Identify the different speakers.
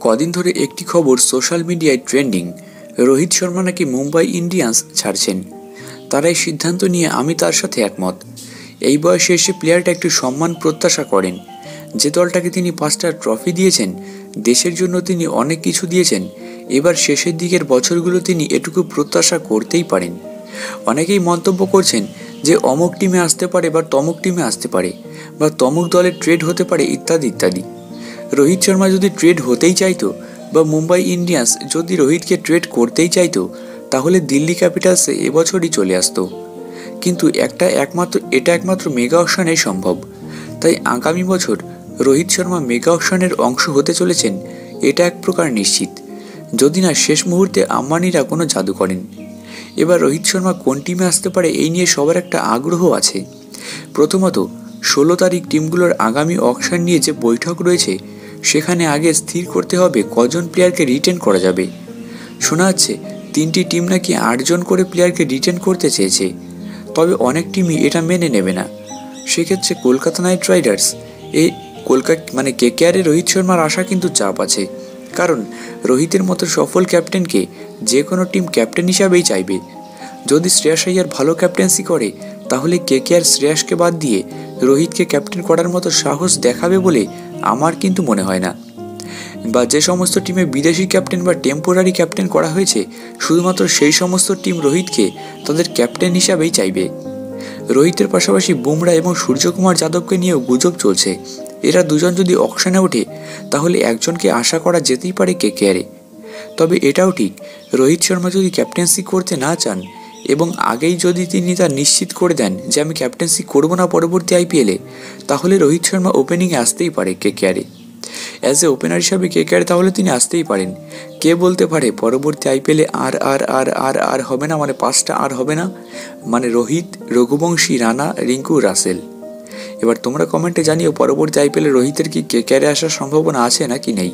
Speaker 1: কদিন ধরে একটি খবর সোশ্যাল মিডিয়ায় ট্রেন্ডিং। রোহিত শর্মা নাকি মুম্বাই ইন্ডিয়ান্স ছাড়ছেন। তারা এই সিদ্ধান্ত নিয়ে আমি তার সাথে একমত। এই বয়সে এসে প্লেয়ারটা একটু সম্মান প্রত্যাশা করেন। যে দলটাকে তিনি 5টা ট্রফি দিয়েছেন, দেশের জন্য তিনি অনেক কিছু দিয়েছেন, এবার শেষের দিকের বছরগুলো তিনি এটুকু প্রত্যাশা করতেই পারেন। অনেকেই মন্তব্য করছেন যে অমুক টিমে আসতে পারে বা তমুক টিমে আসতে পারে বা তমুক দলের ট্রেড হতে পারে ইত্যাদি ইত্যাদি। রোহিত শর্মা যদি ট্রেড হতেই চাইতো বা মুম্বাই ইন্ডিয়ান্স যদি রোহিতকে ট্রেড করতেই চাইতো, তাহলে দিল্লি ক্যাপিটালসে এবছরই চলে আসতো। কিন্তু এটা একমাত্র মেগা অকশনে সম্ভব। তাই আগামী বছর রোহিত শর্মা মেগা অকশনের অংশ হতে চলেছেন, এটা এক প্রকার নিশ্চিত, যদি না শেষ মুহূর্তে আম্বানিরা কোনো জাদু করেন। এবার রোহিত শর্মা কোন টিমে আসতে পারে এই নিয়ে সবার একটা আগ্রহ আছে। প্রথমত 16 তারিখ টিমগুলোর আগামী অকশন নিয়ে যে বৈঠক রয়েছে, সেখানে আগে স্থির করতে হবে কজন প্লেয়ারকে রিটেন করা যাবে। শোনা যাচ্ছে 3টি টিম নাকি 8 জন করে প্লেয়ারকে রিটেন করতে চেয়েছে, তবে অনেক টিমই এটা মেনে নেবে না। সেক্ষেত্রে কলকাতা নাইট রাইডার্স কেকেআরে রোহিত শর্মার আশা কিন্তু চাপ আছে, কারণ রোহিতের মতো সফল ক্যাপ্টেনকে যে কোনো টিম ক্যাপ্টেন হিসাবেই চাইবে। যদি শ্রেয়াস আইয়ার ভালো ক্যাপ্টেন্সি করে, তাহলে কেকেআর শ্রেয়াসকে বাদ দিয়ে রোহিতকে ক্যাপ্টেন করার মতো সাহস দেখাবে বলে আমার কিন্তু মনে হয় না। বা যে সমস্ত টিমে বিদেশি ক্যাপ্টেন বা টেম্পোরারি ক্যাপ্টেন করা হয়েছে, শুধুমাত্র সেই সমস্ত টিম রোহিতকে তাদের ক্যাপ্টেন হিসাবেই চাইবে। রোহিতের পাশাপাশি বুমরা এবং সূর্যকুমার যাদবকে নিয়েও গুজব চলছে। এরা দুজন যদি অকশনে ওঠে, তাহলে একজনকে আশা করা যেতেই পারে কেকেআরে। তবে এটাও ঠিক, রোহিত শর্মা যদি ক্যাপ্টেন্সি করতে না চান এবং আগেই যদি তিনি তা নিশ্চিত করে দেন যে আমি ক্যাপ্টেন্সি করব না পরবর্তী আইপিএলে, তাহলে রোহিত শর্মা ওপেনিংয়ে আসতেই পারে কেকেআরে। অ্যাজ এ ওপেনার হিসাবে কেকেআরে তাহলে তিনি আসতেই পারেন। কে বলতে পারে পরবর্তী আইপিএলে আর আর আর আর আর হবে না, মানে 5টা আর হবে না, মানে রোহিত, রঘুবংশী, রানা, রিঙ্কু, রাসেল। এবার তোমরা কমেন্টে জানিও পরবর্তী আইপিএলে রোহিতের কি কেকেআরে আসার সম্ভাবনা আছে নাকি নেই।